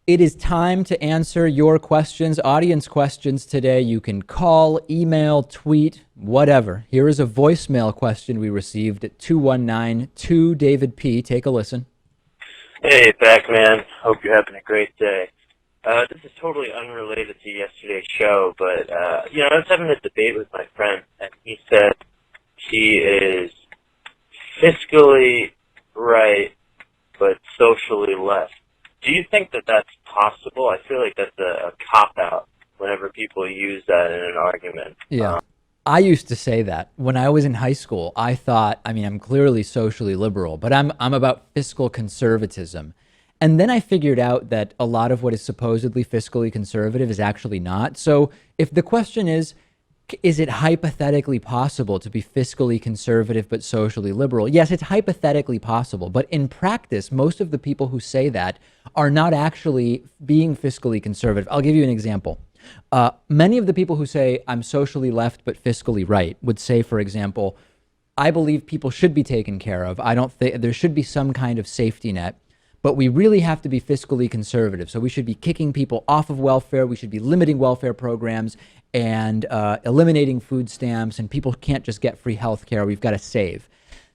It is time to answer your questions, audience questions today. You can call, email, tweet, whatever. Here is a voicemail question we received at 219 David P. Take a listen. Hey, Pakman. Hope you're having a great day. This is totally unrelated to yesterday's show, but, I was having a debate with my friend, and he said she is fiscally right, but socially left. Do you think that that's possible? I feel like that's a cop-out whenever people use that in an argument. Yeah. I used to say that when I was in high school. I thought, I'm clearly socially liberal, but I'm about fiscal conservatism. And then I figured out that a lot of what is supposedly fiscally conservative is actually not. So if the question is it hypothetically possible to be fiscally conservative but socially liberal? Yes, it's hypothetically possible. But in practice, most of the people who say that are not actually being fiscally conservative. I'll give you an example. Many of the people who say I'm socially left but fiscally right would say, for example, I believe people should be taken care of. I don't think there should be some kind of safety net, but we really have to be fiscally conservative. So we should be kicking people off of welfare. We should be limiting welfare programs and eliminating food stamps, and people can't just get free health care. We've got to save.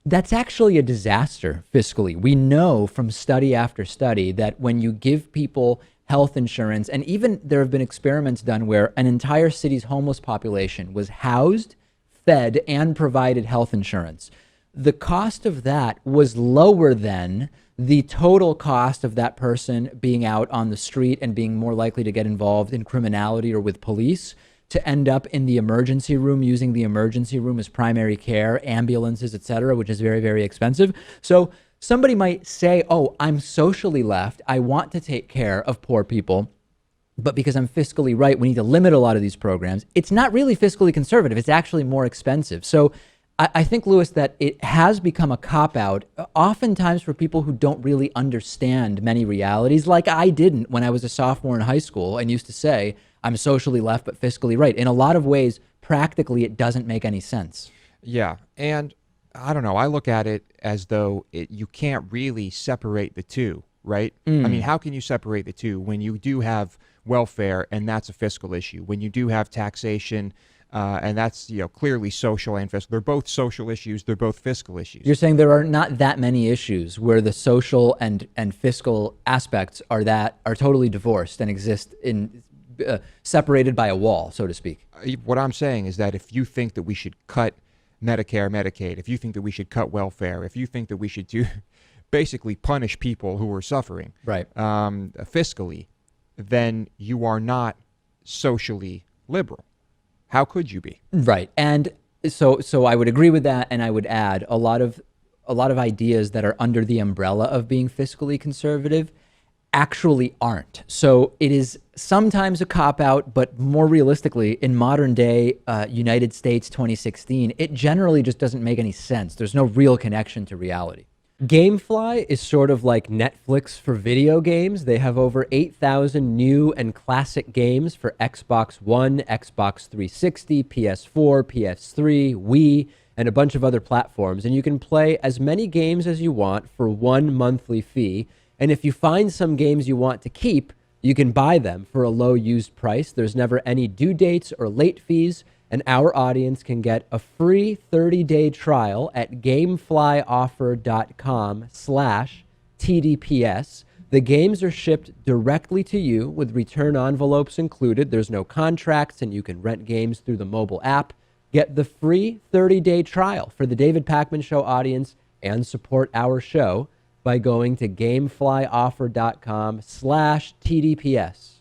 That's actually a disaster fiscally. We know from study after study that when you give people health insurance, and even there have been experiments done where an entire city's homeless population was housed, fed, and provided health insurance, the cost of that was lower than the total cost of that person being out on the street and being more likely to get involved in criminality or with police, to end up in the emergency room, using the emergency room as primary care, ambulances, et cetera, which is very, very expensive. So somebody might say, oh, I'm socially left. I want to take care of poor people, but because I'm fiscally right, we need to limit a lot of these programs. It's not really fiscally conservative. It's actually more expensive. So I think, Lewis, that it has become a cop-out, oftentimes for people who don't really understand many realities, like I didn't when I was a sophomore in high school and used to say, I'm socially left but fiscally right. In a lot of ways, practically, it doesn't make any sense. Yeah, and I don't know. I look at it as though you can't really separate the two, right? I mean, how can you separate the two when you do have welfare and that's a fiscal issue? When you do have taxation and that's clearly social and fiscal. They're both social issues. They're both fiscal issues. You're saying there are not that many issues where the social and fiscal aspects are totally divorced and exist in separated by a wall, so to speak. What I'm saying is that if you think that we should cut Medicare, Medicaid, if you think that we should cut welfare, if you think that we should basically punish people who are suffering, right, fiscally, then you are not socially liberal. How could you be? Right. And so I would agree with that, and I would add a lot of ideas that are under the umbrella of being fiscally conservative actually aren't. So it is sometimes a cop-out, but more realistically, in modern day United States 2016, it generally just doesn't make any sense. There's no real connection to reality. Gamefly is sort of like Netflix for video games. They have over 8,000 new and classic games for Xbox One, Xbox 360, PS4, PS3, Wii, and a bunch of other platforms. And you can play as many games as you want for one monthly fee. And if you find some games you want to keep, you can buy them for a low used price. There's never any due dates or late fees, and our audience can get a free 30-day trial at gameflyoffer.com/TDPS. The games are shipped directly to you with return envelopes included. There's no contracts, and you can rent games through the mobile app. Get the free 30-day trial for the David Pakman Show audience and support our show by going to gameflyoffer.com/TDPS.